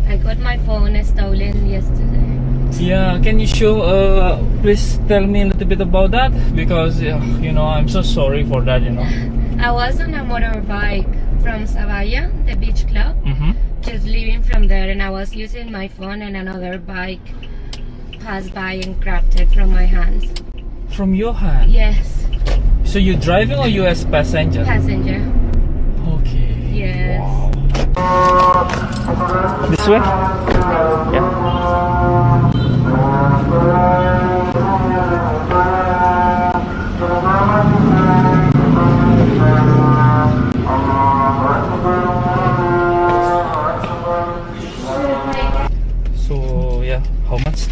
I got my phone stolen yesterday. Yeah, can you show, please tell me a little bit about that? Because, I'm so sorry for that, I was on a motorbike from Savaya, the beach club, just leaving from there, and I was using my phone, and another bike passed by and grabbed it from my hands. From your hand? Yes. So you're driving or you as passenger? Passenger. Okay. Yes. Wow. This way? Yeah. So, yeah, how much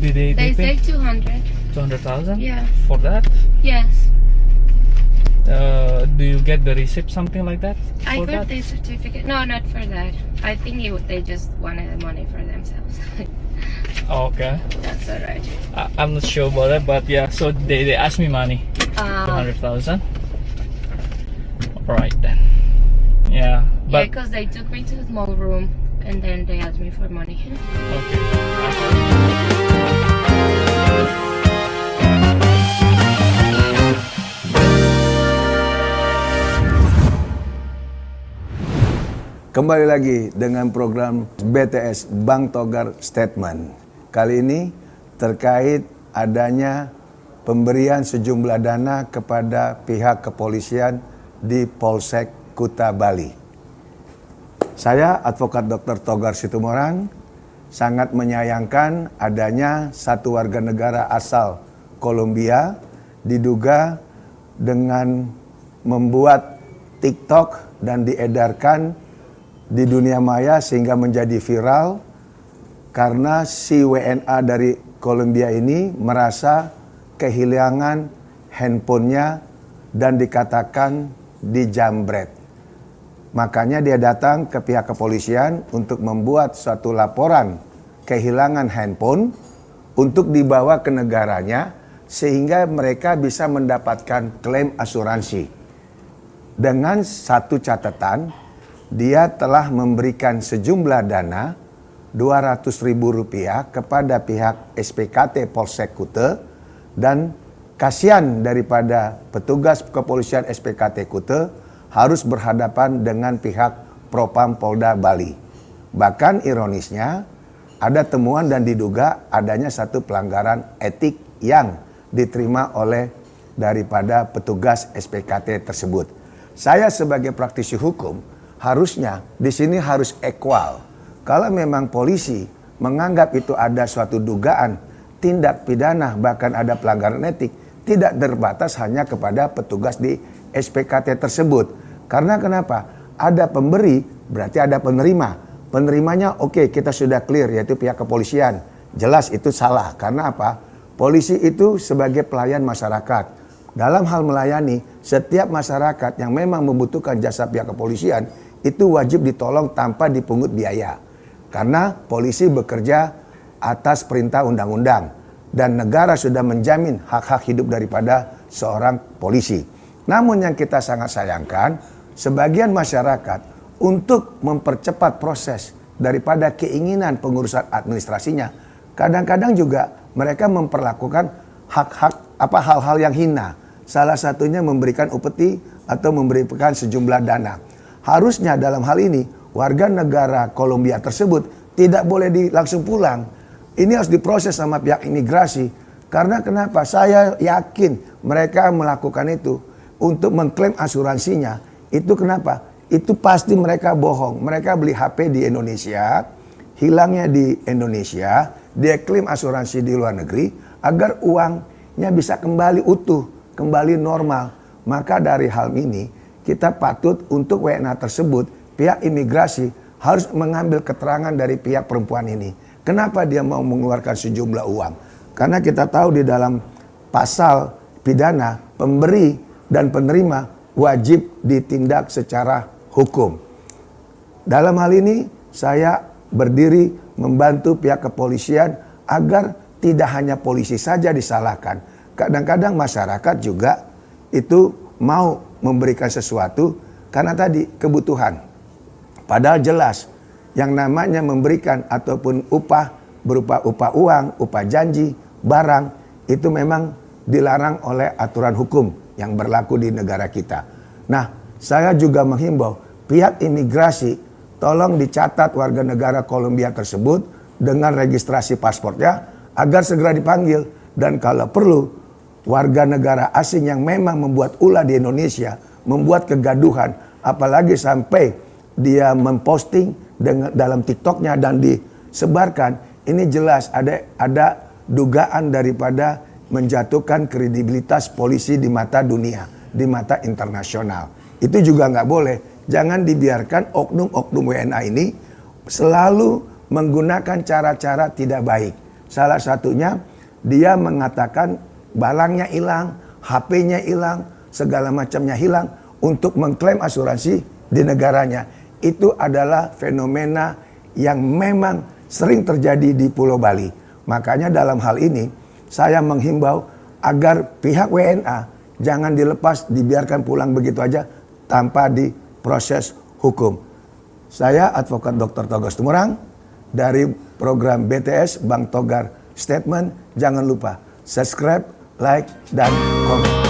did they They pay? say 200. 200,000? Yeah. For that? Yes. Do you get the receipt, something like that? I for got that? the certificate. No, not for that. I think they just wanted the money for themselves. Okay. That's alright. I'm not sure about that, but yeah, so they asked me money. 200,000. Alright then. Yeah, Yeah, but because they took me to a small room and then they asked me for money. okay. Kembali lagi dengan program BTS Bang Togar Statement. Kali ini terkait adanya pemberian sejumlah dana kepada pihak kepolisian di Polsek Kuta Bali. Saya, Advokat Dr. Togar Situmorang, sangat menyayangkan adanya satu warga negara asal Kolombia diduga dengan membuat TikTok dan diedarkan di dunia maya sehingga menjadi viral karena si WNA dari Kolombia ini merasa kehilangan handphonenya dan dikatakan dijambret. Makanya dia datang ke pihak kepolisian untuk membuat suatu laporan kehilangan handphone untuk dibawa ke negaranya sehingga mereka bisa mendapatkan klaim asuransi. Dengan satu catatan, dia telah memberikan sejumlah dana Rp200.000 kepada pihak SPKT Polsek Kute dan kasihan daripada petugas kepolisian SPKT Kute harus berhadapan dengan pihak Propam Polda Bali. Bahkan ironisnya ada temuan dan diduga adanya satu pelanggaran etik yang diterima oleh daripada petugas SPKT tersebut. Saya sebagai praktisi hukum harusnya di sini harus equal. Kalau memang polisi menganggap itu ada suatu dugaan tindak pidana bahkan ada pelanggaran etik, tidak terbatas hanya kepada petugas di SPKT tersebut. Karena kenapa? Ada pemberi, berarti ada penerima. Penerimanya oke, kita sudah clear, yaitu pihak kepolisian. Jelas itu salah. Karena apa? Polisi itu sebagai pelayan masyarakat. Dalam hal melayani, setiap masyarakat yang memang membutuhkan jasa pihak kepolisian itu wajib ditolong tanpa dipungut biaya. Karena polisi bekerja atas perintah undang-undang dan negara sudah menjamin hak-hak hidup daripada seorang polisi. Namun yang kita sangat sayangkan, sebagian masyarakat untuk mempercepat proses daripada keinginan pengurusan administrasinya, kadang-kadang juga mereka memperlakukan hal-hal yang hina. Salah satunya memberikan upeti atau memberikan sejumlah dana. Harusnya dalam hal ini warga negara Kolombia tersebut tidak boleh langsung pulang. Ini harus diproses sama pihak imigrasi. Karena kenapa? Saya yakin mereka melakukan itu untuk mengklaim asuransinya. Itu kenapa? Itu pasti mereka bohong. Mereka beli HP di Indonesia, hilangnya di Indonesia, dia klaim asuransi di luar negeri agar uangnya bisa kembali utuh, kembali normal. Maka dari hal ini kita patut untuk WNA tersebut, pihak imigrasi harus mengambil keterangan dari pihak perempuan ini. Kenapa dia mau mengeluarkan sejumlah uang? Karena kita tahu di dalam pasal pidana, pemberi dan penerima wajib ditindak secara hukum. Dalam hal ini saya berdiri membantu pihak kepolisian agar tidak hanya polisi saja disalahkan. Kadang-kadang masyarakat juga itu mau memberikan sesuatu karena tadi kebutuhan. Padahal jelas yang namanya memberikan ataupun upah berupa upah uang, upah janji, barang, itu memang dilarang oleh aturan hukum yang berlaku di negara kita. Nah, saya juga menghimbau pihak imigrasi, tolong dicatat warga negara Kolombia tersebut dengan registrasi paspornya agar segera dipanggil. Dan kalau perlu, warga negara asing yang memang membuat ulah di Indonesia, membuat kegaduhan, apalagi sampai dia memposting dalam TikToknya dan disebarkan, ini jelas ada dugaan daripada menjatuhkan kredibilitas polisi di mata dunia, di mata internasional. Itu juga nggak boleh. Jangan dibiarkan oknum-oknum WNA ini selalu menggunakan cara-cara tidak baik. Salah satunya dia mengatakan barangnya hilang, HP-nya hilang, segala macamnya hilang untuk mengklaim asuransi di negaranya. Itu adalah fenomena yang memang sering terjadi di Pulau Bali. Makanya dalam hal ini saya menghimbau agar pihak WNA jangan dilepas, dibiarkan pulang begitu aja tanpa diproses hukum. Saya Advokat Dr. Togar Situmorang dari program BTS Bang Togar Statement. Jangan lupa subscribe, like, dan komen.